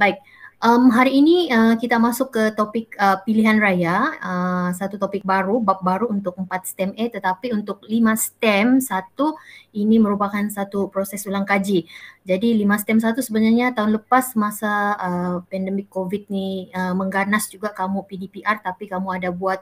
Baik, hari ini kita masuk ke topik pilihan raya, satu topik baru, bab baru untuk 4 STEM A, tetapi untuk 5 STEM 1 ini merupakan satu proses ulang kaji. Jadi 5 STEM 1 sebenarnya tahun lepas masa pandemik COVID ni mengganas juga kamu PDPR, tapi kamu ada buat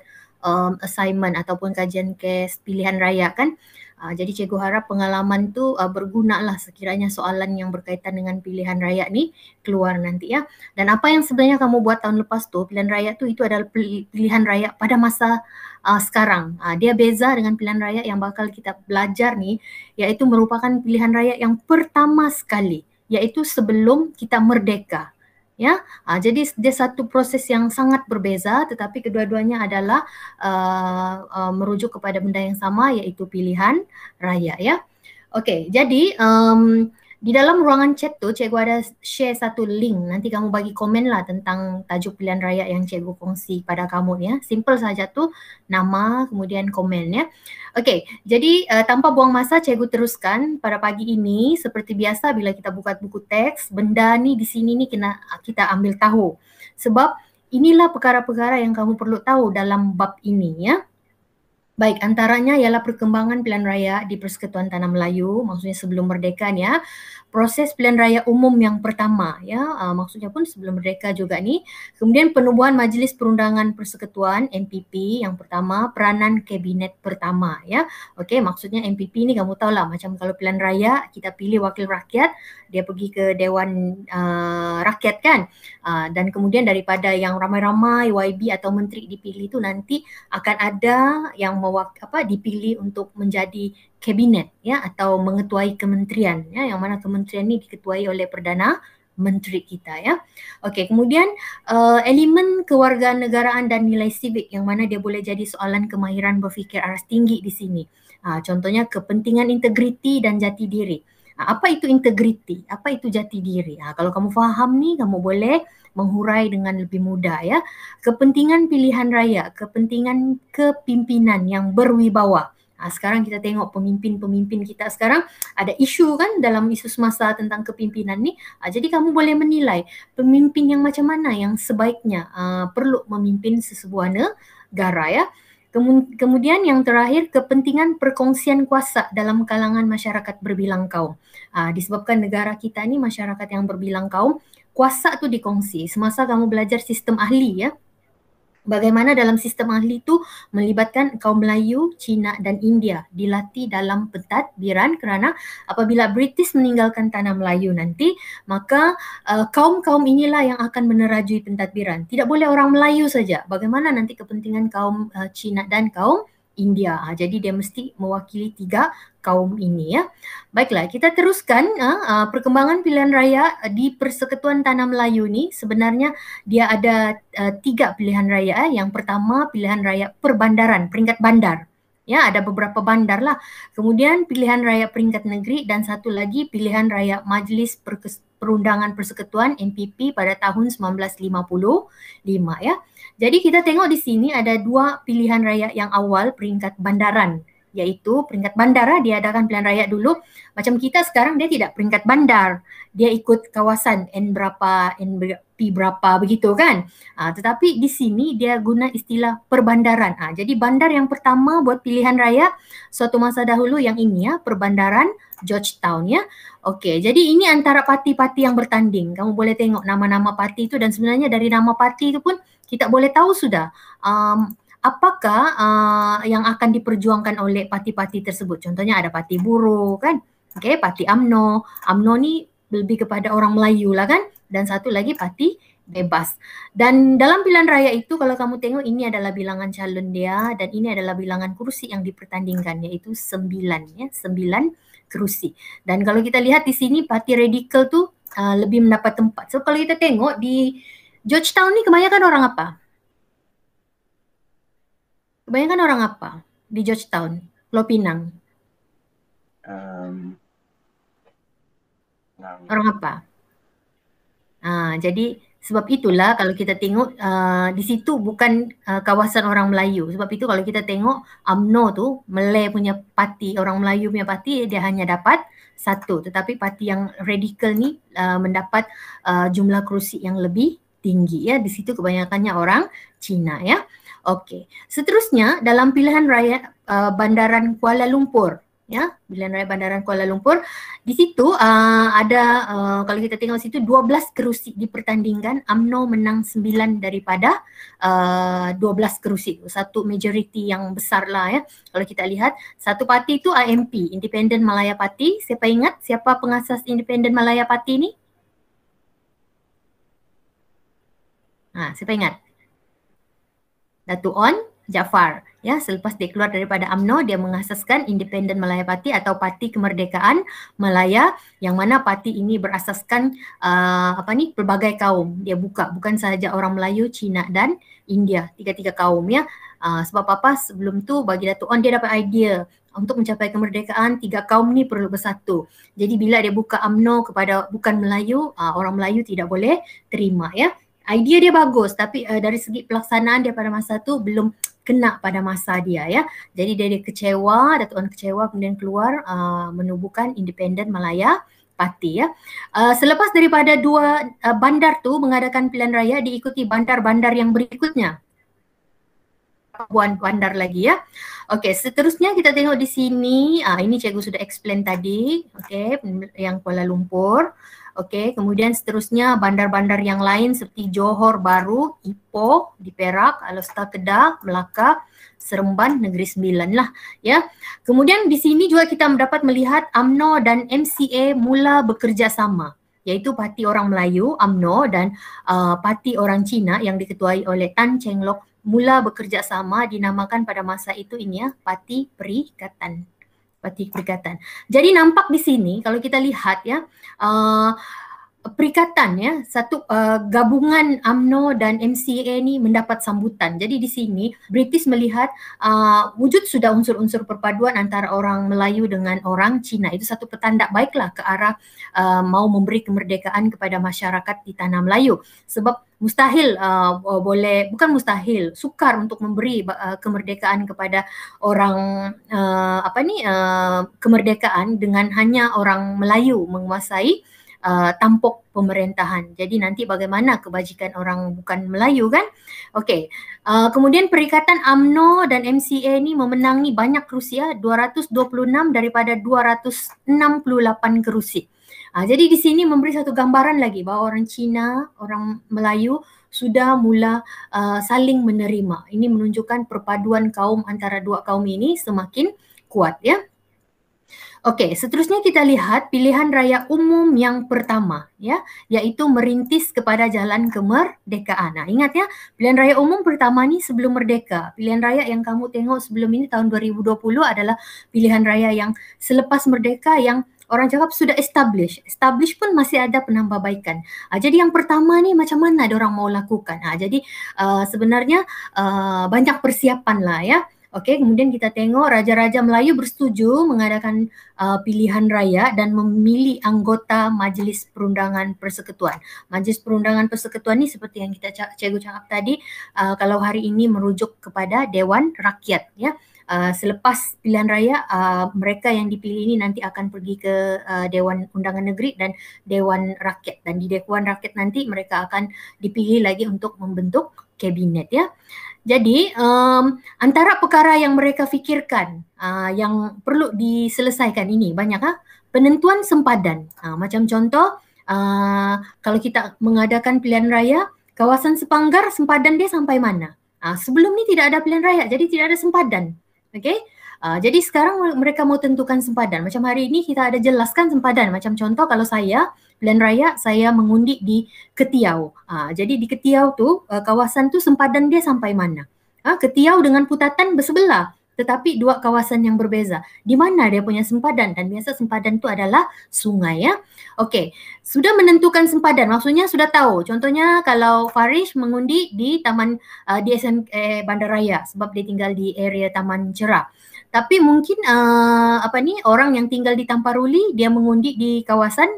assignment ataupun kajian kes pilihan raya kan. Jadi cikgu harap pengalaman tu berguna lah sekiranya soalan yang berkaitan dengan pilihan raya ni keluar nanti ya. Dan apa yang sebenarnya kamu buat tahun lepas tu, pilihan raya tu itu adalah pilihan raya pada masa sekarang. Dia beza dengan pilihan raya yang bakal kita belajar ni, iaitu merupakan pilihan raya yang pertama sekali, iaitu sebelum kita merdeka. Ya, jadi dia satu proses yang sangat berbeza, tetapi kedua-duanya adalah merujuk kepada benda yang sama, iaitu pilihan raya ya. Okey, jadi di dalam ruangan chat tu cikgu ada share satu link, nanti kamu bagi komen lah tentang tajuk pilihan raya yang cikgu kongsi pada kamu ya. Simple saja tu, nama kemudian komen ya. Okey, jadi tanpa buang masa cikgu teruskan pada pagi ini. Seperti biasa bila kita buka buku teks, benda ni di sini ni kena kita ambil tahu. Sebab inilah perkara-perkara yang kamu perlu tahu dalam bab ini ya. Baik, antaranya ialah perkembangan pilihan raya di Persekutuan Tanah Melayu, maksudnya sebelum merdeka ni ya. Proses pilihan raya umum yang pertama ya, maksudnya pun sebelum merdeka juga ni. Kemudian penubuhan Majlis Perundangan Persekutuan MPP yang pertama, peranan kabinet pertama ya. Okey, maksudnya MPP ni kamu tahulah macam kalau pilihan raya kita pilih wakil rakyat, dia pergi ke Dewan Rakyat kan. Dan kemudian daripada yang ramai-ramai YB atau menteri dipilih tu nanti akan ada yang dipilih untuk menjadi kabinet ya atau mengetuai kementerian ya, yang mana kementerian ni diketuai oleh Perdana Menteri kita ya. Okey, kemudian elemen kewarganegaraan dan nilai sivik yang mana dia boleh jadi soalan kemahiran berfikir aras tinggi di sini. Contohnya kepentingan integriti dan jati diri. Apa itu integriti? Apa itu jati diri? Kalau kamu faham ni, kamu boleh menghurai dengan lebih mudah ya. Kepentingan pilihan raya, kepentingan kepimpinan yang berwibawa. Sekarang kita tengok pemimpin-pemimpin kita sekarang ada isu kan dalam isu semasa tentang kepimpinan ni. Jadi kamu boleh menilai pemimpin yang macam mana yang sebaiknya perlu memimpin sesebuah negara ya. Kemudian yang terakhir, kepentingan perkongsian kuasa dalam kalangan masyarakat berbilang kaum. Disebabkan negara kita ni masyarakat yang berbilang kaum, kuasa tu dikongsi. Semasa kamu belajar sistem ahli ya, bagaimana dalam sistem ahli itu melibatkan kaum Melayu, Cina dan India dilatih dalam pentadbiran, kerana apabila British meninggalkan tanah Melayu nanti, maka kaum-kaum inilah yang akan menerajui pentadbiran. Tidak boleh orang Melayu saja. Bagaimana nanti kepentingan kaum Cina dan kaum India. Jadi dia mesti mewakili 3 kaum ini ya. Baiklah, kita teruskan perkembangan pilihan raya di Persekutuan Tanah Melayu ni. Sebenarnya dia ada 3 pilihan raya. Yang pertama pilihan raya perbandaran, peringkat bandar. Ya, ada beberapa bandar lah. Kemudian pilihan raya peringkat negeri dan satu lagi pilihan raya Majlis Perundangan Persekutuan MPP pada tahun 1955 ya. Jadi kita tengok di sini ada 2 pilihan raya yang awal peringkat bandaran, iaitu peringkat bandar diadakan pilihan raya dulu. Macam kita sekarang dia tidak peringkat bandar, dia ikut kawasan N berapa, P berapa begitu kan. Tetapi di sini dia guna istilah perbandaran. Jadi bandar yang pertama buat pilihan raya suatu masa dahulu yang ini ya, perbandaran Georgetown ya. Okey, jadi ini antara parti-parti yang bertanding. Kamu boleh tengok nama-nama parti itu dan sebenarnya dari nama parti itu pun kita boleh tahu sudah apakah yang akan diperjuangkan oleh parti-parti tersebut. Contohnya ada parti buruh kan, okey, parti UMNO. UMNO ni lebih kepada orang Melayu lah kan, dan satu lagi parti bebas. Dan dalam pilihan raya itu kalau kamu tengok ini adalah bilangan calon dia dan ini adalah bilangan kursi yang dipertandingkan, iaitu 9 ya, 9 kursi. Dan kalau kita lihat di sini parti radikal tu lebih mendapat tempat. So kalau kita tengok di Georgetown ni kebanyakan orang apa? Kebanyakan orang apa di Georgetown, Pulau Pinang? Orang apa? Jadi Sebab itulah kalau kita tengok di situ bukan kawasan orang Melayu. Sebab itu kalau kita tengok UMNO tu, Malay punya parti, orang Melayu punya parti, dia hanya dapat satu. Tetapi parti yang radikal ni mendapat jumlah kerusi yang lebih tinggi ya. Di situ kebanyakannya orang Cina ya. Okey. Seterusnya dalam pilihan raya Bandaran Kuala Lumpur ya, pilihan raya Bandaran Kuala Lumpur, di situ ada kalau kita tengok situ 12 kerusi dipertandingkan, UMNO menang 9 daripada 12 kerusi. Satu majoriti yang besar lah ya. Kalau kita lihat satu parti itu IMP, Independent Malaya Party. Siapa ingat siapa pengasas Independent Malaya Party ni? Siapa ingat? Datuk On Jaafar. Ya, selepas dia keluar daripada UMNO, dia mengasaskan Independent Malaya Party atau Parti Kemerdekaan Malaya, yang mana parti ini berasaskan pelbagai kaum. Dia buka bukan sahaja orang Melayu, Cina dan India, tiga-tiga kaum ya. Sebab apa? Sebelum tu bagi Datuk On, dia dapat idea untuk mencapai kemerdekaan, tiga kaum ni perlu bersatu. Jadi bila dia buka UMNO kepada bukan Melayu, orang Melayu tidak boleh terima ya. Idea dia bagus, tapi dari segi pelaksanaan dia pada masa tu belum kena pada masa dia ya. Jadi dia kecewa, Datuk On kecewa, kemudian keluar menubuhkan Independent Malaya Party ya. Selepas daripada dua bandar tu mengadakan pilihan raya, diikuti bandar-bandar yang berikutnya. Bandar lagi ya. Okey, seterusnya kita tengok di sini. Ini cikgu sudah explain tadi. Okey, yang Kuala Lumpur. Okey, kemudian seterusnya bandar-bandar yang lain seperti Johor Bahru, Ipoh di Perak, Alor Kedah, Melaka, Seremban, Negeri Sembilan lah ya. Kemudian di sini juga kita dapat melihat UMNO dan MCA mula bekerja sama, iaitu Parti Orang Melayu UMNO dan Parti Orang Cina yang diketuai oleh Tan Cheng Lock mula bekerja sama, dinamakan pada masa itu ini ya, Parti Perikatan. Parti Perikatan. Jadi nampak di sini kalau kita lihat ya, perikatan ya, satu gabungan UMNO dan MCA ni mendapat sambutan. Jadi di sini British melihat wujud sudah unsur-unsur perpaduan antara orang Melayu dengan orang Cina. Itu satu petanda baiklah ke arah mau memberi kemerdekaan kepada masyarakat di tanah Melayu. Sebab mustahil bukan mustahil, sukar untuk memberi kemerdekaan kepada orang kemerdekaan dengan hanya orang Melayu menguasai tampuk pemerintahan. Jadi nanti bagaimana kebajikan orang bukan Melayu kan? Okey. Kemudian Perikatan UMNO dan MCA ni memenangi banyak kerusi ya, 226 daripada 268 kerusi. Jadi di sini memberi satu gambaran lagi bahawa orang Cina, orang Melayu sudah mula saling menerima. Ini menunjukkan perpaduan kaum antara dua kaum ini semakin kuat ya. Okey, seterusnya kita lihat pilihan raya umum yang pertama ya, iaitu merintis kepada jalan kemerdekaan. Ingat ya, pilihan raya umum pertama ni sebelum merdeka. Pilihan raya yang kamu tengok sebelum ini tahun 2020 adalah pilihan raya yang selepas merdeka yang orang cakap sudah establish. Establish pun masih ada penambahbaikan. Jadi yang pertama ni macam mana diorang mau lakukan? Jadi sebenarnya banyak persiapan lah ya. Okey, kemudian kita tengok Raja-Raja Melayu bersetuju mengadakan pilihan raya dan memilih anggota Majlis Perundangan Persekutuan. Majlis Perundangan Persekutuan ni seperti yang cikgu cakap tadi, kalau hari ini merujuk kepada Dewan Rakyat ya. Selepas pilihan raya, mereka yang dipilih ini nanti akan pergi ke Dewan Undangan Negeri dan Dewan Rakyat, dan di Dewan Rakyat nanti mereka akan dipilih lagi untuk membentuk kabinet ya. Jadi antara perkara yang mereka fikirkan yang perlu diselesaikan ini banyak penentuan sempadan. Macam contoh kalau kita mengadakan pilihan raya, kawasan Sepanggar sempadan dia sampai mana? Sebelum ni tidak ada pilihan raya, jadi tidak ada sempadan. Okey. Jadi sekarang mereka mau tentukan sempadan. Macam hari ini kita ada jelaskan sempadan. Macam contoh kalau saya pilihan raya, saya mengundi di Ketiau. Jadi di Ketiau tu kawasan tu sempadan dia sampai mana? Ketiau dengan Putatan bersebelah, tetapi dua kawasan yang berbeza. Di mana dia punya sempadan? Dan biasa sempadan tu adalah sungai ya. Okey, sudah menentukan sempadan, maksudnya sudah tahu. Contohnya kalau Farish mengundi di Taman di SMK Bandaraya sebab dia tinggal di area Taman Cerah. Tapi mungkin orang yang tinggal di Tamparuli dia mengundi di kawasan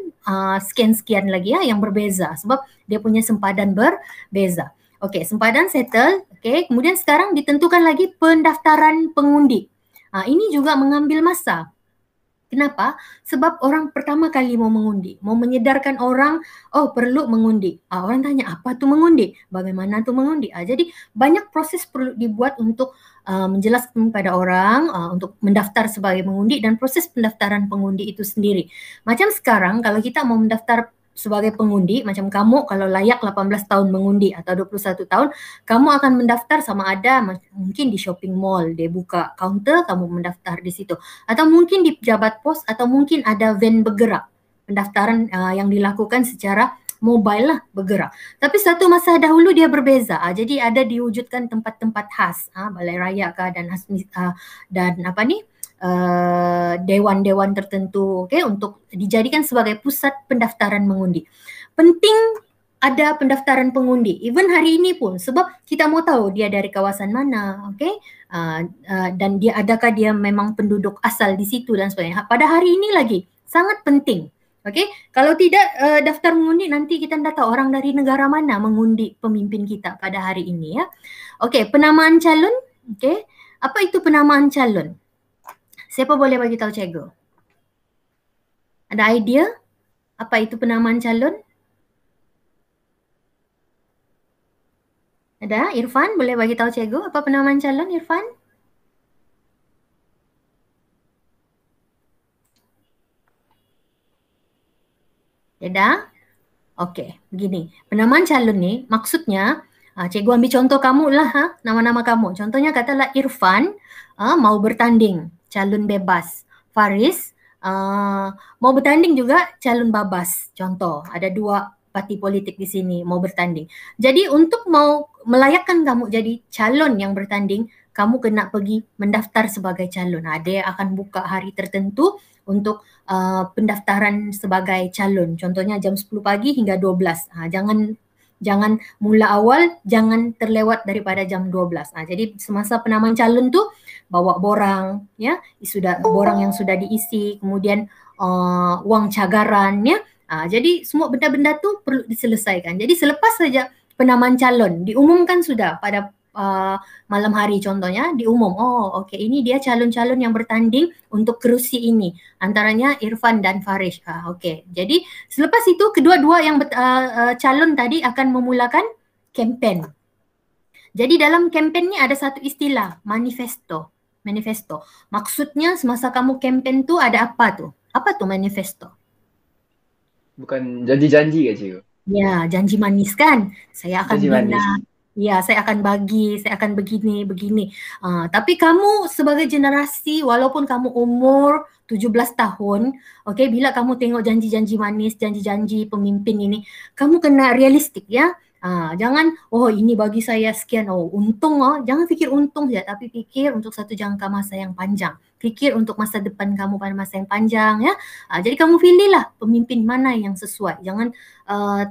sekian-sekian lagi ya yang berbeza sebab dia punya sempadan berbeza. Okey, sempadan settle. Okey, kemudian sekarang ditentukan lagi pendaftaran pengundi. Ini juga mengambil masa. Kenapa? Sebab orang pertama kali mau mengundi, mau menyedarkan orang, oh perlu mengundi. Orang tanya, apa tu mengundi? Bagaimana tu mengundi? Jadi banyak proses perlu dibuat untuk menjelaskan kepada orang untuk mendaftar sebagai pengundi dan proses pendaftaran pengundi itu sendiri. Macam sekarang kalau kita mau mendaftar sebagai pengundi, macam kamu kalau layak 18 tahun mengundi atau 21 tahun, kamu akan mendaftar sama ada mungkin di shopping mall, dia buka counter, kamu mendaftar di situ. Atau mungkin di pejabat pos atau mungkin ada van bergerak. Pendaftaran yang dilakukan secara mobile lah bergerak. Tapi satu masa dahulu dia berbeza. Jadi ada diwujudkan tempat-tempat khas, balai raya kah dan dewan-dewan tertentu, okay, untuk dijadikan sebagai pusat pendaftaran mengundi. Penting ada pendaftaran pengundi, even hari ini pun, sebab kita mau tahu dia dari kawasan mana, okay, dan adakah dia memang penduduk asal di situ dan sebagainya. Pada hari ini lagi sangat penting. Okay, kalau tidak daftar mengundi nanti kita tidak tahu orang dari negara mana mengundi pemimpin kita pada hari ini ya. Okay, penamaan calon. Okay, apa itu penamaan calon? Siapa boleh bagi tahu cikgu? Ada idea apa itu penamaan calon? Ada? Irfan boleh bagi tahu cikgu apa penamaan calon, Irfan? Ada? Okey, begini. Penamaan calon ni maksudnya cikgu ambil contoh kamu lah, nama-nama kamu. Contohnya katalah Irfan mau bertanding calon bebas. Faris mau bertanding juga calon babas. Contoh, ada 2 parti politik di sini mau bertanding. Jadi untuk mau melayakkan kamu jadi calon yang bertanding, kamu kena pergi mendaftar sebagai calon. Dia akan buka hari tertentu untuk pendaftaran sebagai calon. Contohnya jam 10 pagi hingga 12. Jangan mula awal, jangan terlewat daripada jam 12. Jadi semasa penamaan calon tu bawa borang ya, borang yang sudah diisi, kemudian wang cagaran ya. Jadi semua benda-benda tu perlu diselesaikan. Jadi selepas saja penamaan calon diumumkan sudah pada malam hari contohnya diumum, okey ini dia calon-calon yang bertanding untuk kerusi ini, antaranya Irfan dan Farish. Okey, jadi selepas itu kedua-dua yang calon tadi akan memulakan kempen. Jadi dalam kempen ni ada satu istilah, manifesto. Maksudnya semasa kamu kempen tu ada apa tu? Apa tu manifesto? Bukan janji-janji ke cikgu? Ya, janji manis kan. Saya akan Janji manis. Ya, saya akan bagi, saya akan begini. Tapi kamu sebagai generasi, walaupun kamu umur 17 tahun, okay, bila kamu tengok janji-janji manis, janji-janji pemimpin ini, kamu kena realistik ya. Jangan, ini bagi saya sekian, untung, jangan fikir untung saja, tapi fikir untuk satu jangka masa yang panjang. Fikir untuk masa depan kamu pada masa yang panjang ya. Jadi kamu pilihlah pemimpin mana yang sesuai. Jangan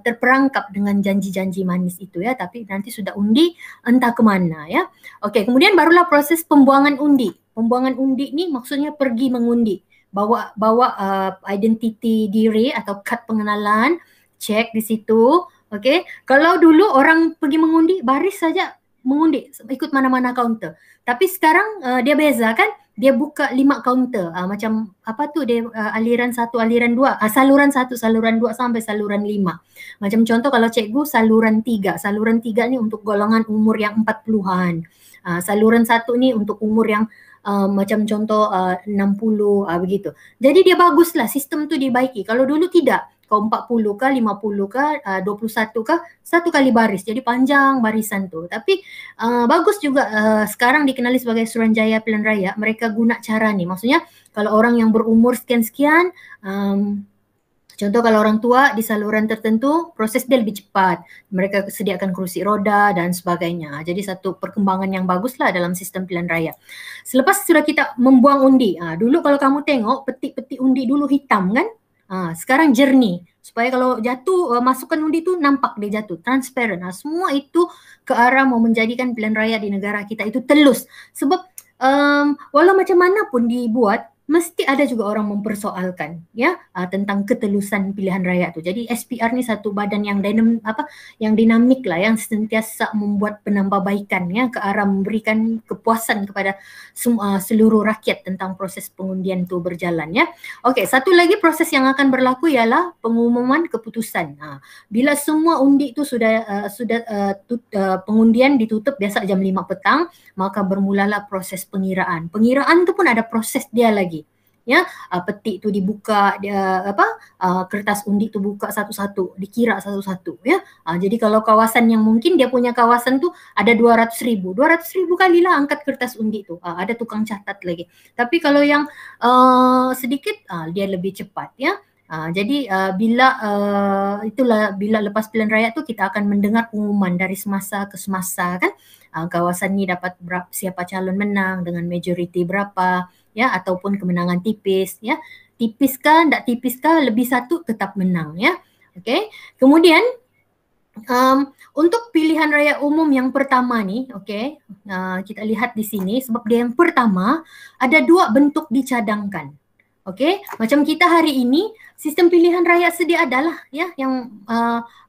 terperangkap dengan janji-janji manis itu ya, tapi nanti sudah undi entah ke mana ya. Okey, kemudian barulah proses pembuangan undi. Pembuangan undi ni maksudnya pergi mengundi. Bawa identiti diri atau kad pengenalan, cek di situ. Okey, kalau dulu orang pergi mengundi baris saja mengundi ikut mana-mana kaunter. Tapi sekarang dia beza kan? Dia buka 5 kaunter, macam apa tu dia aliran 1, aliran 2, saluran 1, saluran 2 sampai saluran 5. Macam contoh kalau cikgu saluran 3 ni untuk golongan umur yang 40-an. Saluran 1 ni untuk umur yang macam contoh 60 begitu. Jadi dia baguslah, sistem tu dibaiki. Kalau dulu tidak, kau 40 kah, 50 kah, 21 kah, satu kali baris. Jadi panjang barisan tu. Tapi bagus juga sekarang dikenali sebagai Suruhanjaya Pilihan Raya. Mereka guna cara ni. Maksudnya kalau orang yang berumur sekian-sekian, contoh kalau orang tua di saluran tertentu, proses dia lebih cepat. Mereka sediakan kerusi roda dan sebagainya. Jadi satu perkembangan yang baguslah dalam sistem pilihan raya. Selepas sudah kita membuang undi, dulu kalau kamu tengok peti-peti undi dulu hitam kan? Sekarang jernih. Supaya kalau jatuh, masukkan undi tu nampak dia jatuh. Transparent. Semua itu ke arah mau menjadikan pilihan raya di negara kita itu telus. Sebab walau macam mana pun dibuat, mesti ada juga orang mempersoalkan ya tentang ketelusan pilihan raya tu. Jadi SPR ni satu badan yang dinamik lah, yang sentiasa membuat penambahbaikan ya ke arah memberikan kepuasan kepada seluruh rakyat tentang proses pengundian tu berjalan ya. Okey, satu lagi proses yang akan berlaku ialah pengumuman keputusan. Bila semua undi tu sudah pengundian ditutup biasa jam 5 petang, maka bermulalah proses pengiraan. Pengiraan tu pun ada proses dia lagi. Ya, petik tu dibuka, kertas undi tu buka satu-satu, dikira satu-satu ya. Jadi kalau kawasan yang mungkin dia punya kawasan tu ada 200,000 kalilah angkat kertas undi tu. Ada tukang catat lagi. Tapi kalau yang sedikit dia lebih cepat ya. Jadi bila lepas pilihan raya tu kita akan mendengar pengumuman dari semasa ke semasa kan. Kawasan ni dapat siapa calon menang dengan majoriti berapa ya, ataupun kemenangan tipis ya. Tipiskah, tak tipiskah, lebih satu tetap menang ya. Okey. Kemudian untuk pilihan raya umum yang pertama ni, okey, kita lihat di sini sebab dia yang pertama ada dua bentuk dicadangkan. Okey, macam kita hari ini sistem pilihan raya sedia adalah ya yang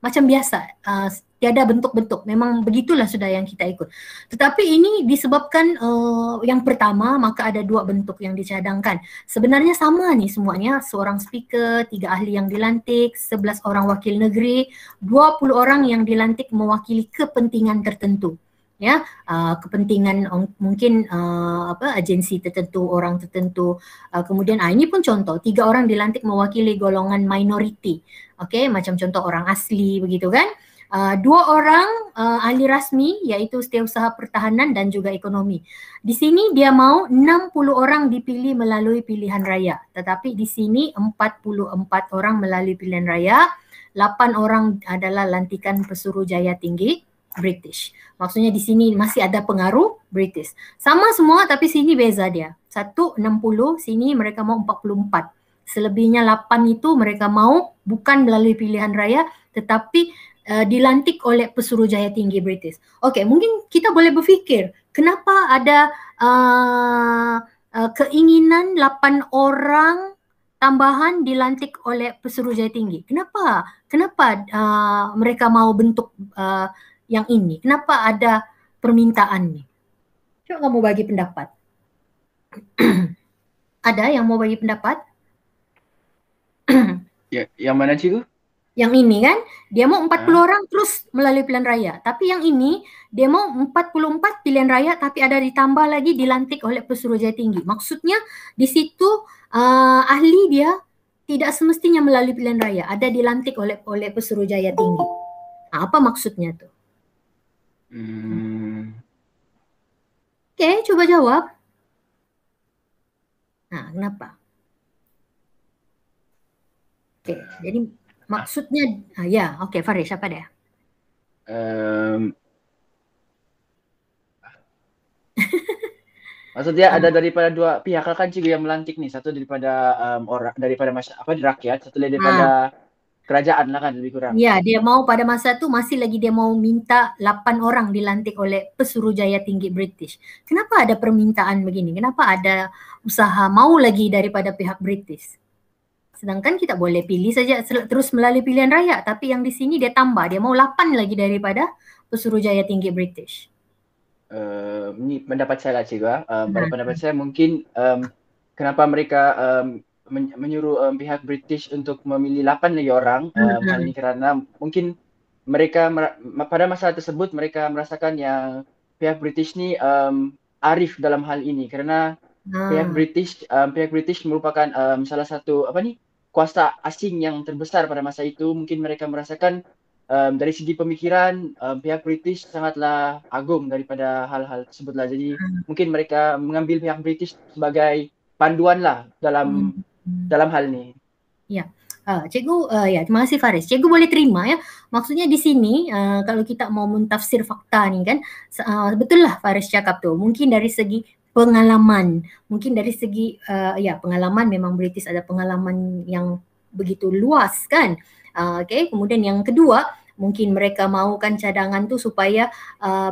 macam biasa, tiada bentuk-bentuk, memang begitulah sudah yang kita ikut. Tetapi ini disebabkan yang pertama maka ada dua bentuk yang dicadangkan. Sebenarnya sama nih semuanya, seorang speaker, 3 ahli yang dilantik, 11 orang wakil negeri, 20 orang yang dilantik mewakili kepentingan tertentu. Ya, kepentingan mungkin agensi tertentu, orang tertentu. Kemudian ini pun contoh, 3 orang dilantik mewakili golongan minoriti. Okey, macam contoh orang asli begitu kan. 2 orang ahli rasmi iaitu Setiausaha Pertahanan dan juga Ekonomi. Di sini dia mau 60 orang dipilih melalui pilihan raya. Tetapi di sini 44 orang melalui pilihan raya, 8 orang adalah lantikan Pesuruhjaya Tinggi British. Maksudnya di sini masih ada pengaruh British. Sama semua tapi sini beza dia. 60, sini mereka mau 44. Selebihnya 8 itu mereka mau bukan melalui pilihan raya tetapi dilantik oleh Pesuruhjaya Tinggi British. Okey, mungkin kita boleh berfikir kenapa ada keinginan 8 orang tambahan dilantik oleh Pesuruhjaya Tinggi. Kenapa? Kenapa mereka mau bentuk yang ini? Kenapa ada permintaan ni? Coba kamu bagi pendapat. Ada yang mau bagi pendapat? Ya, yang mana cikgu? Yang ini kan, dia mau 40 orang terus melalui pilihan raya. Tapi yang ini, dia mau 44 pilihan raya tapi ada ditambah lagi dilantik oleh Pesuruhjaya Tinggi. Maksudnya di situ ahli dia tidak semestinya melalui pilihan raya, ada dilantik oleh Pesuruhjaya Tinggi. Apa maksudnya tu? Okey, coba jawab. Kenapa? Okey, jadi maksudnya, ya, okey Farish, apa dia? Maksudnya ada daripada dua pihak kan cikgu yang melantik nih, satu daripada orang daripada rakyat, satu daripada kerajaan lah kan lebih kurang. Ya, dia mau pada masa tu masih lagi dia mau minta 8 orang dilantik oleh Pesuruhjaya Tinggi British. Kenapa ada permintaan begini? Kenapa ada usaha mau lagi daripada pihak British? Sedangkan kita boleh pilih saja terus melalui pilihan raya, tapi yang di sini dia tambah, dia mau 8 lagi daripada Pesuruhjaya Tinggi British. Ini pendapat saya lah cikgu. Pada pendapat saya mungkin kenapa mereka menyuruh pihak British untuk memilih 8 lagi orang, hal ini kerana mungkin mereka pada masa tersebut mereka merasakan yang pihak British ni arif dalam hal ini kerana pihak British merupakan salah satu kuasa asing yang terbesar pada masa itu. Mungkin mereka merasakan dari segi pemikiran pihak British sangatlah agung daripada hal-hal tersebutlah. Jadi mungkin mereka mengambil pihak British sebagai panduan lah dalam hal ni. Ya, cikgu, ya terima kasih Faris. Cikgu boleh terima ya. Maksudnya di sini kalau kita mau mentafsir fakta ni kan, betul lah Faris cakap tu. Mungkin dari segi pengalaman, mungkin dari segi pengalaman, memang British ada pengalaman yang begitu luas kan. Kemudian yang kedua, mungkin mereka mahukan cadangan tu supaya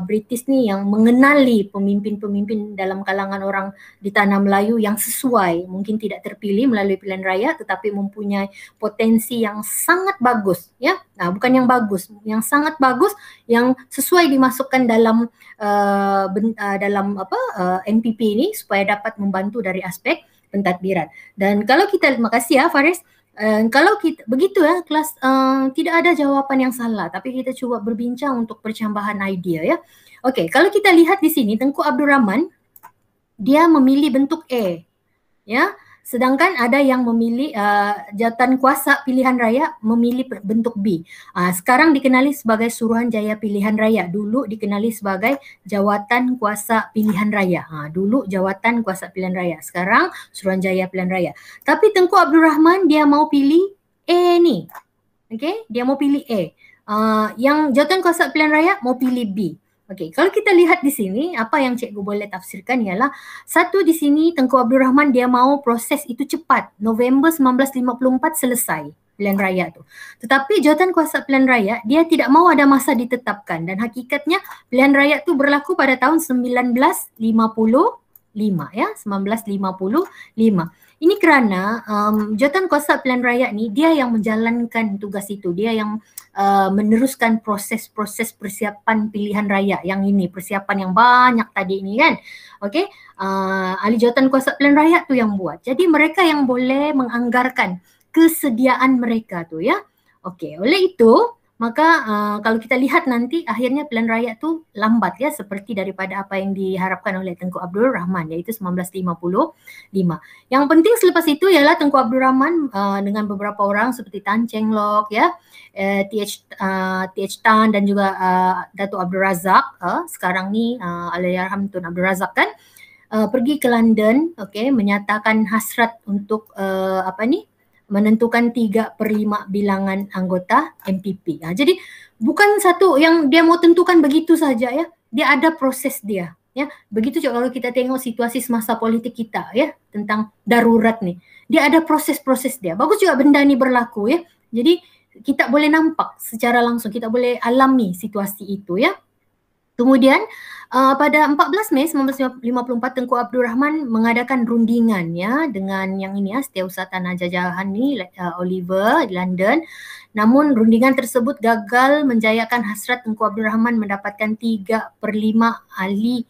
British ni yang mengenali pemimpin-pemimpin dalam kalangan orang di tanah Melayu yang sesuai, mungkin tidak terpilih melalui pilihan raya tetapi mempunyai potensi yang sangat bagus, ya. Nah, bukan yang bagus, yang sangat bagus, yang sesuai dimasukkan dalam MPP ini supaya dapat membantu dari aspek pentadbiran. Dan kalau kita, makasih ya Faris, kalau kita begitu ya kelas, tidak ada jawapan yang salah, tapi kita cuba berbincang untuk percambahan idea, ya. Okey, kalau kita lihat di sini Tengku Abdul Rahman dia memilih bentuk A, ya. Sedangkan ada yang memilih jawatan kuasa pilihan raya memilih bentuk B. Sekarang dikenali sebagai Suruhanjaya Pilihan Raya. Dulu dikenali sebagai Jawatan Kuasa Pilihan Raya. Dulu Jawatan Kuasa Pilihan Raya. Sekarang Suruhanjaya Pilihan Raya. Tapi Tengku Abdul Rahman dia mau pilih A ni. Okey, dia mau pilih A. Yang Jawatan Kuasa Pilihan Raya mau pilih B. Okey, kalau kita lihat di sini, apa yang cikgu boleh tafsirkan ialah satu di sini Tengku Abdul Rahman dia mau proses itu cepat. November 1954 selesai pilihan raya tu. Tetapi Jawatan Kuasa Pilihan Raya dia tidak mau ada masa ditetapkan dan hakikatnya pilihan raya tu berlaku pada tahun 1955 ya, 1955. Ini kerana Jawatan Kuasa Pilihan Raya ni dia yang menjalankan tugas itu, dia yang meneruskan proses-proses persiapan pilihan raya yang ini, persiapan yang banyak tadi ini kan. Okey, ahli Jawatan Kuasa Pilihan Raya tu yang buat. Jadi mereka yang boleh menganggarkan kesediaan mereka tu, ya. Okey, oleh itu maka kalau kita lihat nanti akhirnya pilihan raya tu lambat, ya, seperti daripada apa yang diharapkan oleh Tengku Abdul Rahman, iaitu 1955. Yang penting selepas itu ialah Tengku Abdul Rahman dengan beberapa orang seperti Tan Cheng Lock, ya, TH Tan dan juga Datuk Abdul Razak, sekarang ni Allahyarham Tun Abdul Razak kan, pergi ke London, okey, menyatakan hasrat untuk menentukan 3/5 bilangan anggota MPP. Jadi bukan satu yang dia mau tentukan begitu saja, ya. Dia ada proses dia, ya. Begitu juga kalau kita tengok situasi semasa politik kita, ya, tentang darurat ni. Dia ada proses-proses dia. Bagus juga benda ni berlaku, ya. Jadi kita boleh nampak secara langsung, kita boleh alami situasi itu, ya. Kemudian pada 14 Mei 1954 Tengku Abdul Rahman mengadakan rundingan, ya, dengan yang ini, ya, Setiausaha Tanah Jajahan ni, Oliver di London. Namun rundingan tersebut gagal menjayakan hasrat Tengku Abdul Rahman mendapatkan 3/5 ahli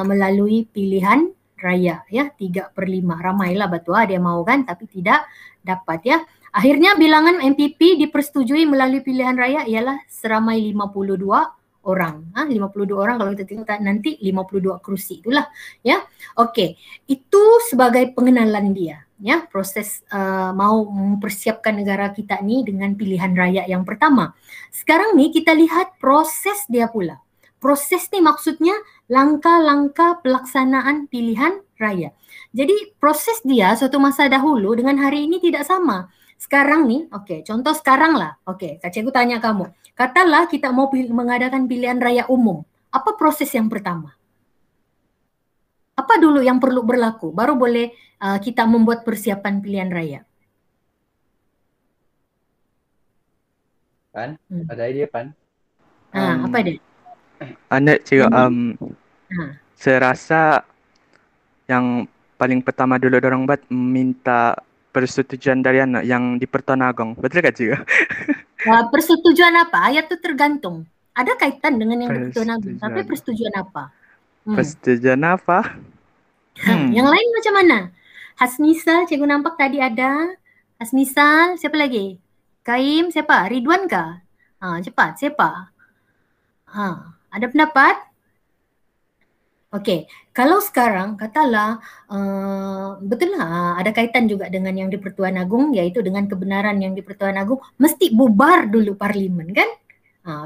melalui pilihan raya, ya, 3/5. Ramailah betul dia mahu kan, tapi tidak dapat, ya. Akhirnya bilangan MPP dipersetujui melalui pilihan raya ialah seramai 52 orang. 52 orang kalau kita tengok nanti 52 kerusi itulah, ya. Okey, itu sebagai pengenalan dia, ya, proses mau mempersiapkan negara kita ni dengan pilihan raya yang pertama. Sekarang ni kita lihat proses dia pula. Proses ni maksudnya langkah-langkah pelaksanaan pilihan raya. Jadi proses dia suatu masa dahulu dengan hari ini tidak sama. Sekarang ni, okey, contoh sekarang lah. Okey, Kak Cikgu tanya kamu. Katalah kita mau mengadakan pilihan raya umum. Apa proses yang pertama? Apa dulu yang perlu berlaku? Baru boleh kita membuat persiapan pilihan raya. Pan, ada idea Pan? Apa dia? Anak cikgu, saya rasa yang paling pertama dulu orang buat minta persetujuan dari anak yang di Pertuan Agong. Betul tak cikgu? Persetujuan apa? Ayat tu tergantung. Ada kaitan dengan yang di Pertuan Agong. Tapi persetujuan apa? Persetujuan apa? Yang lain macam mana? Hasnisal, cikgu nampak tadi ada. Hasnisal, siapa lagi? Kaim, siapa? Ridwan kah? Cepat, siapa? Ada pendapat? Okey, kalau sekarang katalah betul lah ada kaitan juga dengan yang di Pertuan Agong, iaitu dengan kebenaran yang di Pertuan Agong mesti bubar dulu parlimen kan?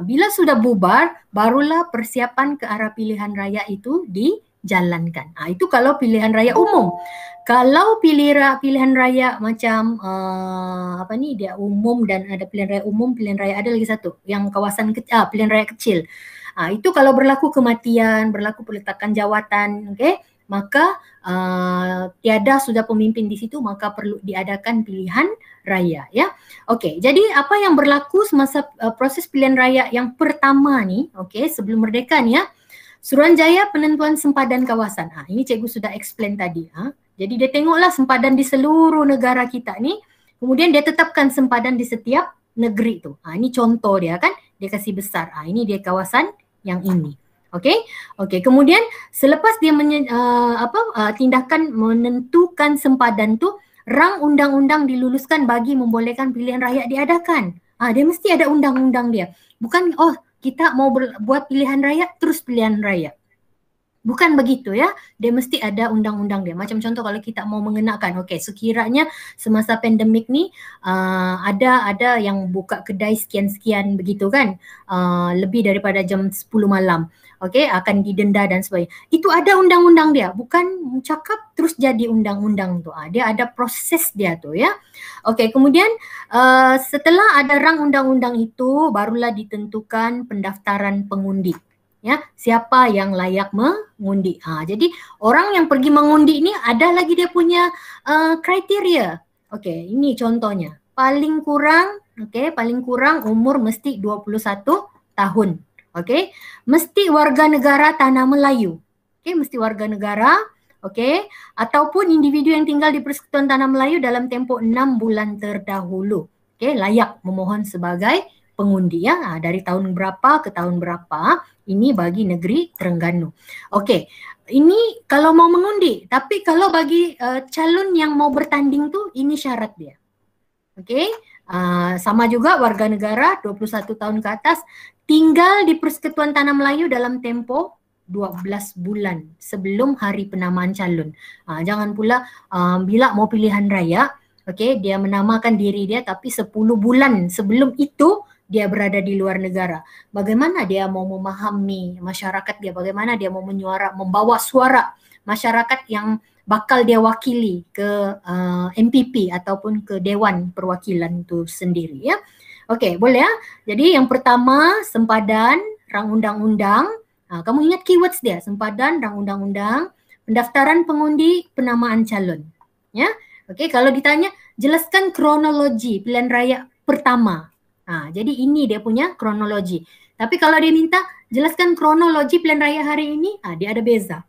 Bila sudah bubar barulah persiapan ke arah pilihan raya itu dijalankan. Itu kalau pilihan raya umum. Kalau pilihan raya macam dia umum dan ada pilihan raya umum, pilihan raya ada lagi satu yang kawasan pilihan raya kecil. Itu kalau berlaku kematian, berlaku peletakan jawatan, okey, maka tiada sudah pemimpin di situ, maka perlu diadakan pilihan raya, ya. Okey, jadi apa yang berlaku semasa proses pilihan raya yang pertama ni, okey, sebelum merdeka ni ya, Suruhanjaya penentuan sempadan kawasan. Ini cikgu sudah explain tadi. Jadi dia tengoklah sempadan di seluruh negara kita ni, kemudian dia tetapkan sempadan di setiap negeri tu. Ini contoh dia kan, dia kasih besar. Ini dia kawasan yang ini. Okey. Okey, kemudian selepas dia tindakan menentukan sempadan tu, rang undang-undang diluluskan bagi membolehkan pilihan raya diadakan. Dia mesti ada undang-undang dia. Bukan kita mau buat pilihan raya terus pilihan raya. Bukan begitu ya, dia mesti ada undang-undang dia. Macam contoh kalau kita mau mengenakan, okey, sekiranya semasa pandemik ni ada yang buka kedai sekian-sekian begitu kan, lebih daripada jam 10 malam, okey, akan didenda dan sebagainya. Itu ada undang-undang dia, bukan cakap terus jadi undang-undang tu. Dia ada proses dia tu ya. Okey, kemudian setelah ada rang undang-undang itu, barulah ditentukan pendaftaran pengundi. Ya, siapa yang layak mengundi. Jadi orang yang pergi mengundi ni ada lagi dia punya kriteria. Okey, ini contohnya. Paling kurang umur mesti 21 tahun. Okey, mesti warga negara tanah Melayu. Okey, mesti warga negara, okey, ataupun individu yang tinggal di Persekutuan Tanah Melayu dalam tempoh 6 bulan terdahulu. Okey, layak memohon sebagai pengundi ya. Dari tahun berapa ke tahun berapa. Ini bagi negeri Terengganu. Okey, ini kalau mau mengundi. Tapi kalau bagi calon yang mau bertanding tu, ini syarat dia. Okey, sama juga warga negara 21 tahun ke atas tinggal di Persekutuan Tanah Melayu dalam tempoh 12 bulan sebelum hari penamaan calon. Jangan pula bila mau pilihan raya, okey, dia menamakan diri dia tapi 10 bulan sebelum itu dia berada di luar negara. Bagaimana dia mau memahami masyarakat dia, bagaimana dia mau membawa suara masyarakat yang bakal dia wakili ke MPP ataupun ke Dewan Perwakilan itu sendiri ya. Okey, boleh ya. Jadi yang pertama sempadan, rang undang-undang. Kamu ingat keywords dia, sempadan, rang undang-undang, pendaftaran pengundi, penamaan calon. Ya. Okey, kalau ditanya jelaskan kronologi pilihan raya pertama. Jadi ini dia punya kronologi. Tapi kalau dia minta jelaskan kronologi pilihan raya hari ini, dia ada beza.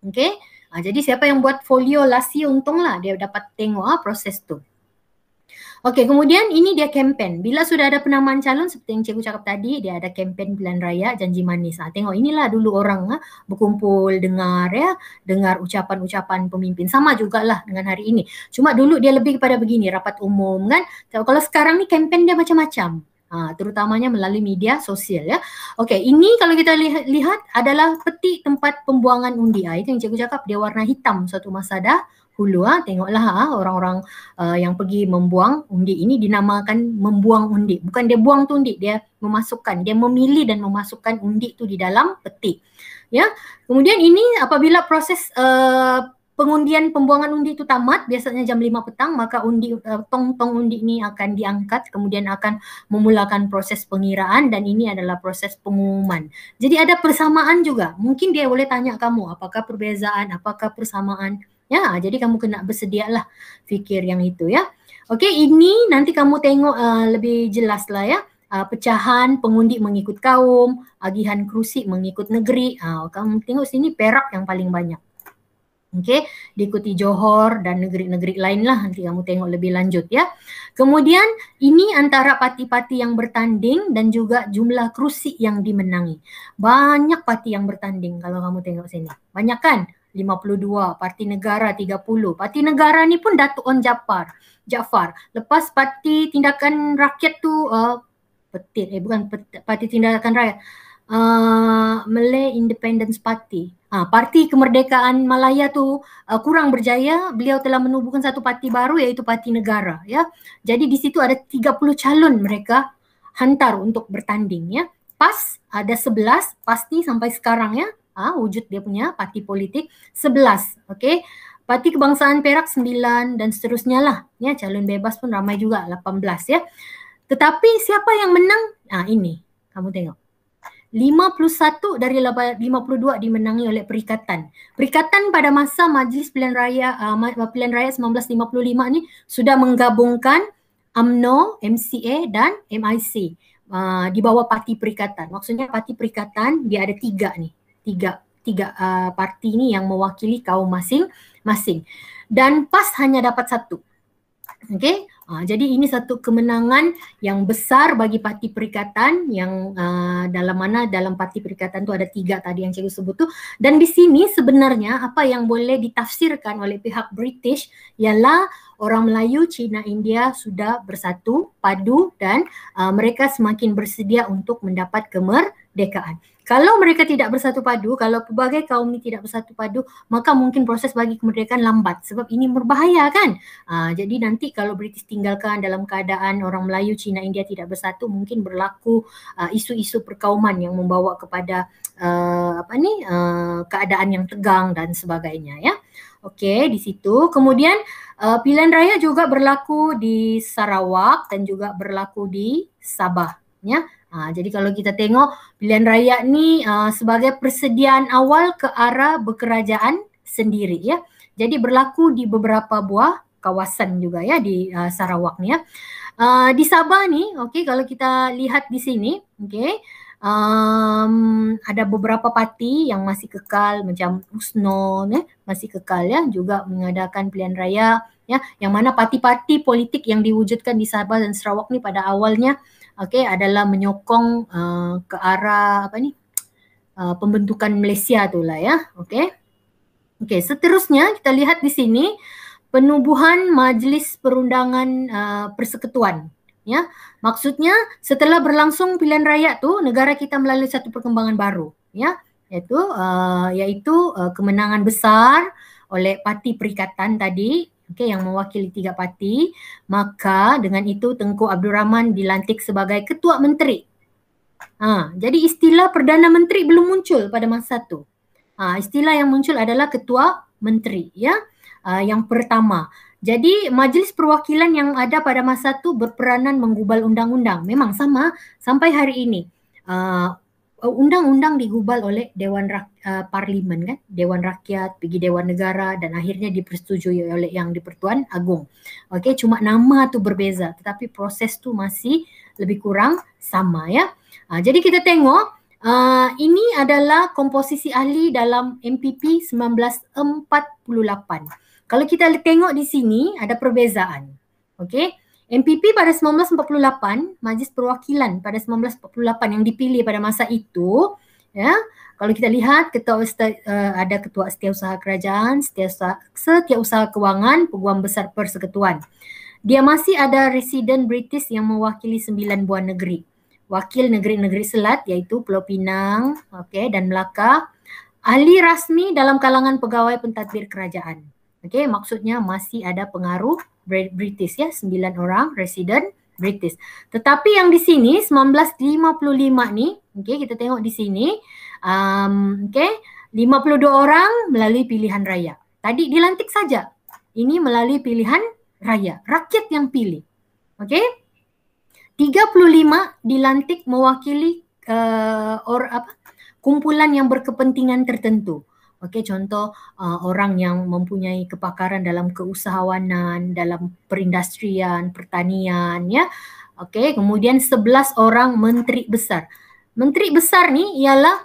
Okey. Jadi siapa yang buat folio lasi untunglah dia dapat tengok proses tu. Okey, kemudian ini dia kempen. Bila sudah ada penamaan calon seperti yang cikgu cakap tadi, dia ada kempen pilihan raya janji manis. Tengok inilah dulu orang berkumpul dengar ya, dengar ucapan-ucapan pemimpin. Sama jugalah dengan hari ini. Cuma dulu dia lebih kepada begini, rapat umum kan. Kalau sekarang ni kempen dia macam-macam. Terutamanya melalui media sosial ya. Okey, ini kalau kita lihat adalah peti tempat pembuangan undi. Itu yang cikgu cakap dia warna hitam suatu masa dahulu. Tengoklah orang-orang yang pergi membuang undi ini dinamakan membuang undi. Bukan dia buang tu undi, dia memasukkan, dia memilih dan memasukkan undi tu di dalam peti. Ya. Kemudian ini apabila proses pengundian pembuangan undi itu tamat, biasanya jam 5 petang, maka tong-tong undi ini akan diangkat, kemudian akan memulakan proses pengiraan dan ini adalah proses pengumuman. Jadi ada persamaan juga. Mungkin dia boleh tanya kamu, apakah perbezaan, apakah persamaan. Ya, jadi kamu kena bersedialah fikir yang itu ya. Okey, ini nanti kamu tengok lebih jelas lah ya. Pecahan pengundi mengikut kaum, agihan kerusi mengikut negeri. Kamu tengok sini Perak yang paling banyak. Okey, diikuti Johor dan negeri-negeri lain lah, nanti kamu tengok lebih lanjut ya. Kemudian ini antara parti-parti yang bertanding dan juga jumlah kerusi yang dimenangi. Banyak parti yang bertanding kalau kamu tengok sini. Banyak kan? 52, Parti Negara 30. Parti Negara ni pun Datuk On Jaafar. Lepas Parti Tindakan Rakyat tu Parti Tindakan Rakyat. Malay Independence Party. Parti Kemerdekaan Malaya tu kurang berjaya. Beliau telah menubuhkan satu parti baru iaitu Parti Negara ya. Jadi di situ ada 30 calon mereka hantar untuk bertanding ya. PAS ada 11, PAS ni sampai sekarang ya. Wujud dia punya parti politik 11. Okey. Parti Kebangsaan Perak 9 dan seterusnya lah ya. Calon bebas pun ramai juga 18 ya. Tetapi siapa yang menang? Ini kamu tengok. 51 dari 52 dimenangi oleh Perikatan. Perikatan pada masa Majlis Pilihan Raya 1955 ni sudah menggabungkan UMNO, MCA dan MIC di bawah Parti Perikatan. Maksudnya Parti Perikatan dia ada tiga parti ni yang mewakili kaum masing-masing. Dan PAS hanya dapat satu. Okey, jadi ini satu kemenangan yang besar bagi Parti Perikatan yang dalam Parti Perikatan tu ada tiga tadi yang cikgu sebut tu. Dan di sini sebenarnya apa yang boleh ditafsirkan oleh pihak British ialah orang Melayu, Cina, India sudah bersatu, padu dan mereka semakin bersedia untuk mendapat kemerdekaan. Kalau mereka tidak bersatu padu, kalau pelbagai kaum ini tidak bersatu padu, maka mungkin proses bagi kemerdekaan lambat sebab ini berbahaya kan. Jadi nanti kalau British tinggalkan dalam keadaan orang Melayu, Cina, India tidak bersatu, mungkin berlaku isu-isu perkauman yang membawa kepada keadaan yang tegang dan sebagainya ya. Okey, di situ. Kemudian pilihan raya juga berlaku di Sarawak dan juga berlaku di Sabah ya. Jadi kalau kita tengok pilihan raya ni sebagai persediaan awal ke arah berkerajaan sendiri ya. Jadi berlaku di beberapa buah kawasan juga ya di Sarawak ni ya. Di Sabah ni, okey, kalau kita lihat di sini, okey, ada beberapa parti yang masih kekal macam USNO masih kekal ya, juga mengadakan pilihan raya ya, yang mana parti-parti politik yang diwujudkan di Sabah dan Sarawak ni pada awalnya adalah menyokong ke arah pembentukan Malaysia tu lah ya. Okey, seterusnya kita lihat di sini penubuhan Majlis Perundangan Persekutuan ya. Maksudnya setelah berlangsung pilihan raya tu negara kita melalui satu perkembangan baru ya, iaitu kemenangan besar oleh Parti Perikatan tadi. Okey, yang mewakili tiga parti, maka dengan itu Tengku Abdul Rahman dilantik sebagai Ketua Menteri. Jadi istilah Perdana Menteri belum muncul pada masa itu. Istilah yang muncul adalah Ketua Menteri ya, yang pertama. Jadi Majlis Perwakilan yang ada pada masa itu berperanan menggubal undang-undang. Memang sama sampai hari ini. Undang-undang digubal oleh Dewan Parlimen kan, Dewan Rakyat, pergi Dewan Negara dan akhirnya dipersetujui oleh yang di-Pertuan Agong. Okey, cuma nama tu berbeza tetapi proses tu masih lebih kurang sama ya. Jadi kita tengok ini adalah komposisi ahli dalam MPP 1948. Kalau kita tengok di sini ada perbezaan. Okey. MPP pada 1948, Majlis Perwakilan pada 1948 yang dipilih pada masa itu ya. Kalau kita lihat ada Ketua Setiausaha Kerajaan, Setiausaha Kewangan, Peguam Besar Persekutuan. Dia masih ada residen British yang mewakili 9 buah negeri. Wakil negeri-negeri selat iaitu Pulau Pinang, dan Melaka. Ahli rasmi dalam kalangan pegawai pentadbir kerajaan. Okey, maksudnya masih ada pengaruh British ya, 9 orang resident British. Tetapi yang di sini 1955 ni, kita tengok di sini 52 orang melalui pilihan raya. Tadi dilantik saja. Ini melalui pilihan raya, rakyat yang pilih. 35 dilantik mewakili kumpulan yang berkepentingan tertentu. Contoh orang yang mempunyai kepakaran dalam keusahawanan, dalam perindustrian, pertanian ya. Kemudian 11 orang menteri besar. Menteri besar ni ialah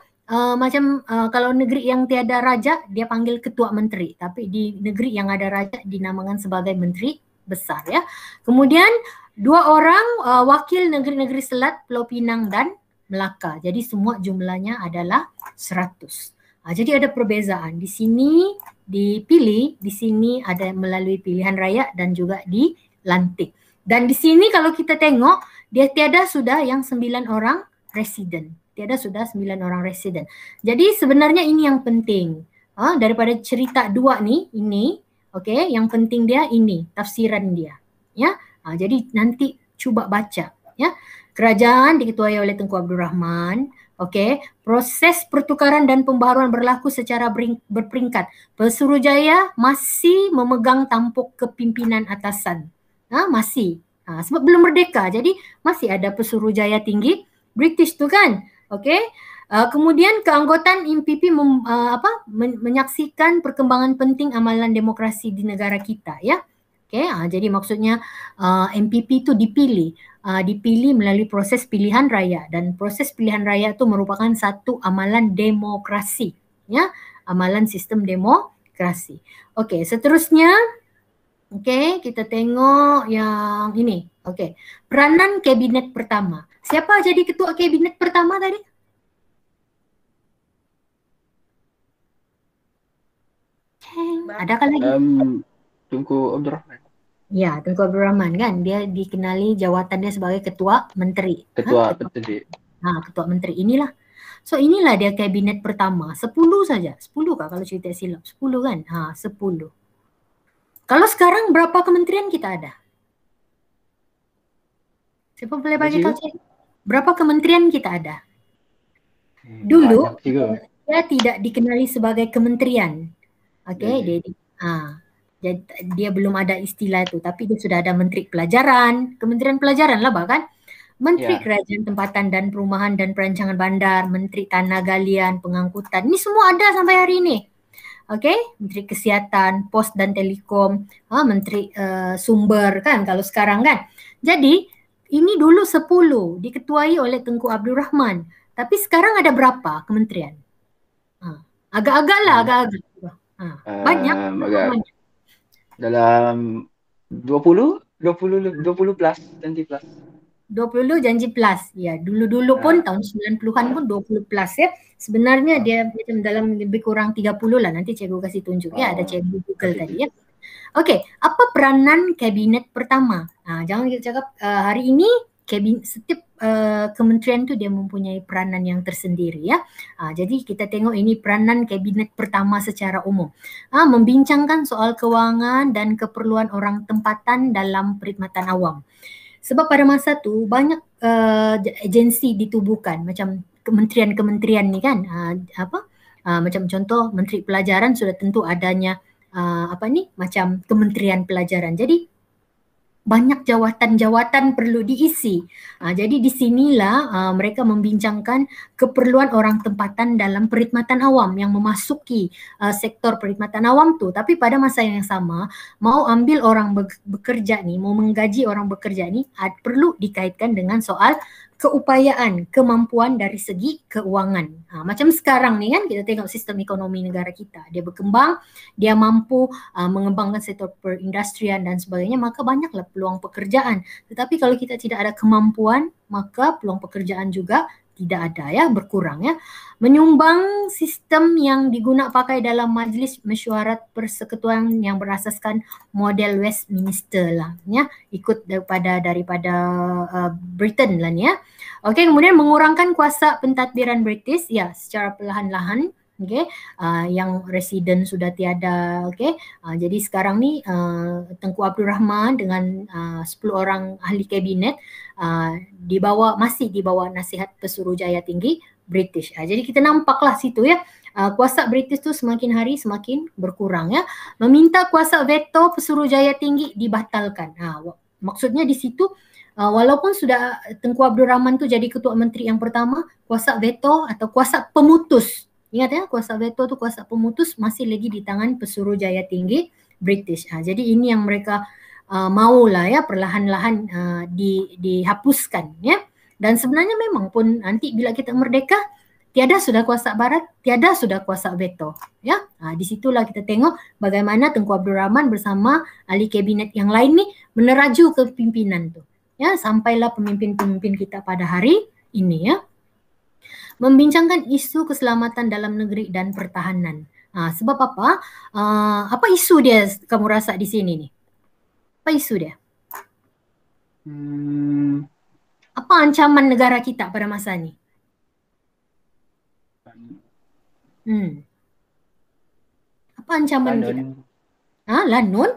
kalau negeri yang tiada raja dia panggil ketua menteri, tapi di negeri yang ada raja dinamakan sebagai menteri besar ya. Kemudian 2 orang wakil negeri-negeri selat, Pulau Pinang dan Melaka. Jadi semua jumlahnya adalah 100. Jadi ada perbezaan. Di sini dipilih, di sini ada melalui pilihan raya dan juga dilantik. Dan di sini kalau kita tengok, dia tiada sudah yang 9 orang residen. Tiada sudah 9 orang residen. Jadi sebenarnya ini yang penting. Daripada cerita dua ni, ini, yang penting dia ini, tafsiran dia. Ya, jadi nanti cuba baca. Ya, kerajaan diketuai oleh Tengku Abdul Rahman. Proses pertukaran dan pembaharuan berlaku secara berperingkat. Pesuruhjaya masih memegang tampuk kepimpinan atasan. Masih. Sebab belum merdeka. Jadi masih ada Pesuruhjaya tinggi British tu kan. Kemudian keanggotaan MPP menyaksikan perkembangan penting amalan demokrasi di negara kita, ya. Okey, jadi maksudnya MPP itu dipilih melalui proses pilihan raya, dan proses pilihan raya itu merupakan satu amalan demokrasi, ya, amalan sistem demokrasi. Okey, seterusnya, okey, kita tengok yang ini. Okey, peranan kabinet pertama. Siapa jadi ketua kabinet pertama tadi? Adakah lagi? Tunku Abdul Rahman. Ya, Tunku Abdul Rahman kan. Dia dikenali jawatan dia sebagai ketua menteri. Ketua menteri. Ketua menteri inilah. So inilah dia kabinet pertama. 10 saja. 10 kah kalau cerita silap? 10 kan? 10. Kalau sekarang berapa kementerian kita ada? Siapa boleh bagi tahu saya? Berapa kementerian kita ada? Dulu dia tidak dikenali sebagai kementerian. Okey, dia belum ada istilah itu, tapi dia sudah ada Menteri Pelajaran, Kementerian Pelajaran lah bahkan, Menteri Kerajaan Tempatan dan Perumahan dan Perancangan Bandar, Menteri Tanah Galian, Pengangkutan. Ini semua ada sampai hari ini. Okey, Menteri Kesihatan, Pos dan Telekom, Menteri Sumber kan kalau sekarang kan. Jadi ini dulu 10 diketuai oleh Tengku Abdul Rahman. Tapi sekarang ada berapa kementerian? Agak-agak. Banyak. Dalam 20 plus, 20 plus. 20 janji plus. Ya, dulu-dulu pun tahun 90-an pun 20 plus ya. Sebenarnya dia macam dalam lebih kurang 30 lah. Nanti cikgu kasih tunjuk ya, ada cikgu Google tadi ya. Okey, apa peranan kabinet pertama? Jangan kita cakap hari ini setiap kementerian tu dia mempunyai peranan yang tersendiri ya. Jadi kita tengok ini peranan kabinet pertama secara umum. Membincangkan soal kewangan dan keperluan orang tempatan dalam perkhidmatan awam. Sebab pada masa tu banyak agensi ditubuhkan macam kementerian-kementerian ni kan. Macam contoh Menteri Pelajaran sudah tentu adanya macam Kementerian Pelajaran. Jadi banyak jawatan-jawatan perlu diisi. Jadi di sinilah mereka membincangkan keperluan orang tempatan dalam perkhidmatan awam yang memasuki sektor perkhidmatan awam tu. Tapi pada masa yang sama, mau ambil orang bekerja ni, mau menggaji orang bekerja ni, perlu dikaitkan dengan soal keupayaan, kemampuan dari segi keuangan. Macam sekarang ni kan kita tengok sistem ekonomi negara kita. Dia berkembang, dia mampu mengembangkan sektor perindustrian dan sebagainya, maka banyaklah peluang pekerjaan. Tetapi kalau kita tidak ada kemampuan, maka peluang pekerjaan juga tidak ada ya, berkurang ya. Menyumbang sistem yang digunakan pakai dalam Majlis Mesyuarat Persekutuan yang berasaskan model Westminster lah ya, ikut daripada Britain lah ni ya. Okey, kemudian mengurangkan kuasa pentadbiran British ya secara perlahan-lahan. Okey, yang residen sudah tiada. Okey, jadi sekarang ni Tengku Abdul Rahman dengan 10 orang ahli kabinet masih di bawah nasihat Pesuruhjaya Tinggi British. Jadi kita nampaklah situ ya, kuasa British tu semakin hari semakin berkurang ya. Meminta kuasa veto Pesuruhjaya Tinggi dibatalkan. Maksudnya di situ walaupun sudah Tengku Abdul Rahman tu jadi ketua menteri yang pertama, kuasa veto atau kuasa pemutus, ingat ya, kuasa veto tu kuasa pemutus masih lagi di tangan Pesuruhjaya Tinggi British. Jadi ini yang mereka maulah ya perlahan-lahan dihapuskan ya. Dan sebenarnya memang pun nanti bila kita merdeka, tiada sudah kuasa barat, tiada sudah kuasa veto ya. Di situlah kita tengok bagaimana Tengku Abdul Rahman bersama ahli kabinet yang lain ni meneraju kepimpinan tu ya, sampailah pemimpin-pemimpin kita pada hari ini ya. Membincangkan isu keselamatan dalam negeri dan pertahanan. Sebab apa? Apa isu dia kamu rasa di sini ni? Apa isu dia? Apa ancaman negara kita pada masa ni? Apa ancaman kita? Lanun?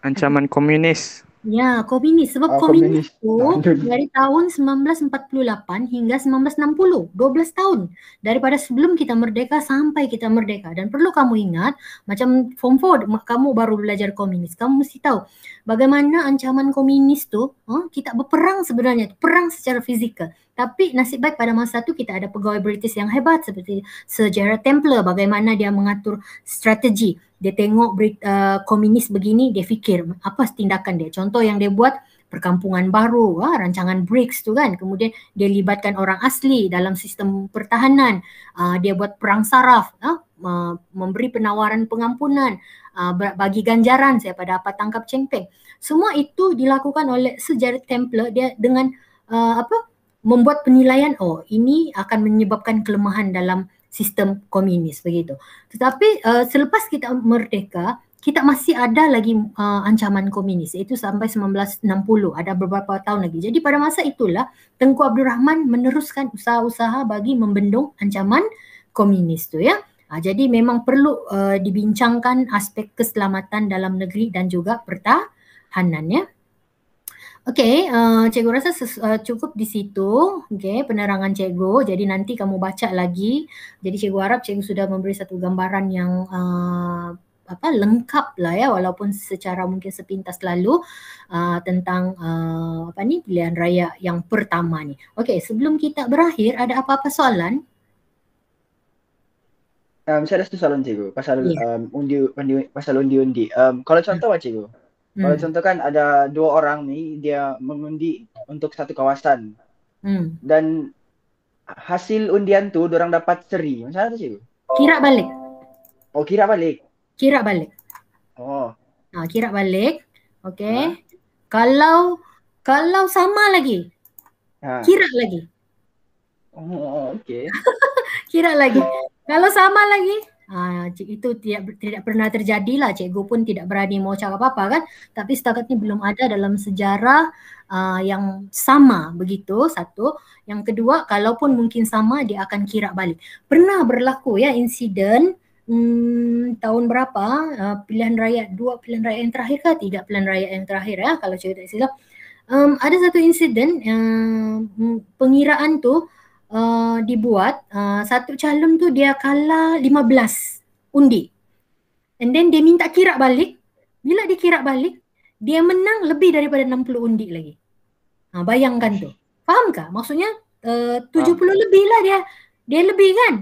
Ancaman komunis. Ya, komunis. Sebab komunis tu dari tahun 1948 hingga 1960, 12 tahun. Daripada sebelum kita merdeka sampai kita merdeka. Dan perlu kamu ingat, macam form 4 kamu baru belajar komunis, kamu mesti tahu bagaimana ancaman komunis tu, kita berperang sebenarnya, perang secara fizikal. Tapi nasib baik pada masa itu kita ada pegawai British yang hebat seperti Sir Gerald Templar, bagaimana dia mengatur strategi. Dia tengok komunis begini, dia fikir apa tindakan dia. Contoh yang dia buat, perkampungan baru, rancangan BRICS tu kan. Kemudian dia libatkan orang asli dalam sistem pertahanan. Dia buat perang saraf, memberi penawaran pengampunan, bagi ganjaran siapa dapat tangkap Cheng Peng. Semua itu dilakukan oleh Sir Gerald Templar. Dia dengan membuat penilaian, oh ini akan menyebabkan kelemahan dalam sistem komunis begitu. Tetapi selepas kita merdeka, kita masih ada lagi ancaman komunis, iaitu sampai 1960, ada beberapa tahun lagi. Jadi pada masa itulah Tengku Abdul Rahman meneruskan usaha-usaha bagi membendung ancaman komunis tu ya. Jadi memang perlu dibincangkan aspek keselamatan dalam negeri dan juga pertahanan ya. Okey, cikgu rasa cukup di situ, okey, penerangan cikgu. Jadi nanti kamu baca lagi. Jadi cikgu harap cikgu sudah memberi satu gambaran yang lengkap lah ya, walaupun secara mungkin sepintas lalu tentang pilihan raya yang pertama ni. Okey, sebelum kita berakhir, ada apa-apa soalan? Saya ada satu soalan cikgu pasal undi-undi. Kalau contoh cikgu. Kalau contoh kan ada 2 orang ni, dia mengundi untuk satu kawasan. Dan hasil undian tu diorang dapat seri. Macam mana tu cikgu? Kira balik. Oh, kira balik. Kira balik. Oh. Kira balik. Okey. Kalau sama lagi. Kira lagi. Oh, okey. Kira lagi. Kalau sama lagi, itu tidak pernah terjadi lah. Cikgu pun tidak berani mau cakap apa-apa kan. Tapi setakat ini belum ada dalam sejarah yang sama begitu, satu. Yang kedua, kalaupun mungkin sama, dia akan kira balik. Pernah berlaku ya insiden tahun berapa, pilihan raya, 2 pilihan raya yang terakhir ke 3 pilihan raya yang terakhir ya, kalau cikgu tak silap. Ada satu insiden pengiraan tu dibuat, satu calon tu dia kalah 15 undi. And then dia minta kira balik. Bila dia kira balik, dia menang lebih daripada 60 undi lagi. Bayangkan tu. Faham kah? Maksudnya 70 lebih lah dia lebih kan?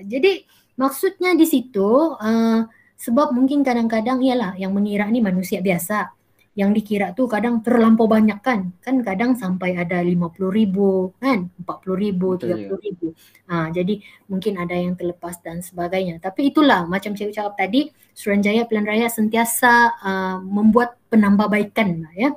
Jadi maksudnya di situ sebab mungkin kadang-kadang ialah yang mengira ni manusia biasa. Yang dikira tu kadang terlampau banyak kan kadang sampai ada 50,000 kan, 40,000, 30,000. Jadi mungkin ada yang terlepas dan sebagainya. Tapi itulah macam cikgu cakap tadi, Suruhanjaya Pilihan Raya sentiasa membuat penambahbaikan lah ya.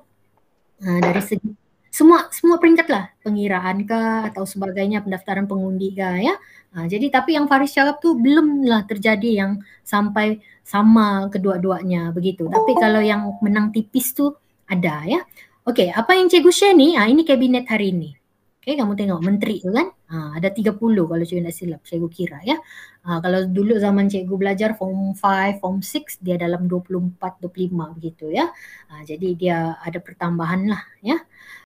Dari segi semua peringkat lah, pengiraan kah atau sebagainya, pendaftaran pengundi kah ya. Jadi tapi yang Faris cakap tu belumlah terjadi yang sampai sama kedua-duanya begitu. Tapi kalau yang menang tipis tu ada ya. Okey, apa yang cikgu share ni, ini kabinet hari ini. Okey, kamu tengok menteri tu kan, ada 30 kalau cikgu tak silap, cikgu kira ya. Kalau dulu zaman cikgu belajar form 5, form 6, dia dalam 24, 25 begitu ya. Jadi dia ada pertambahan lah ya.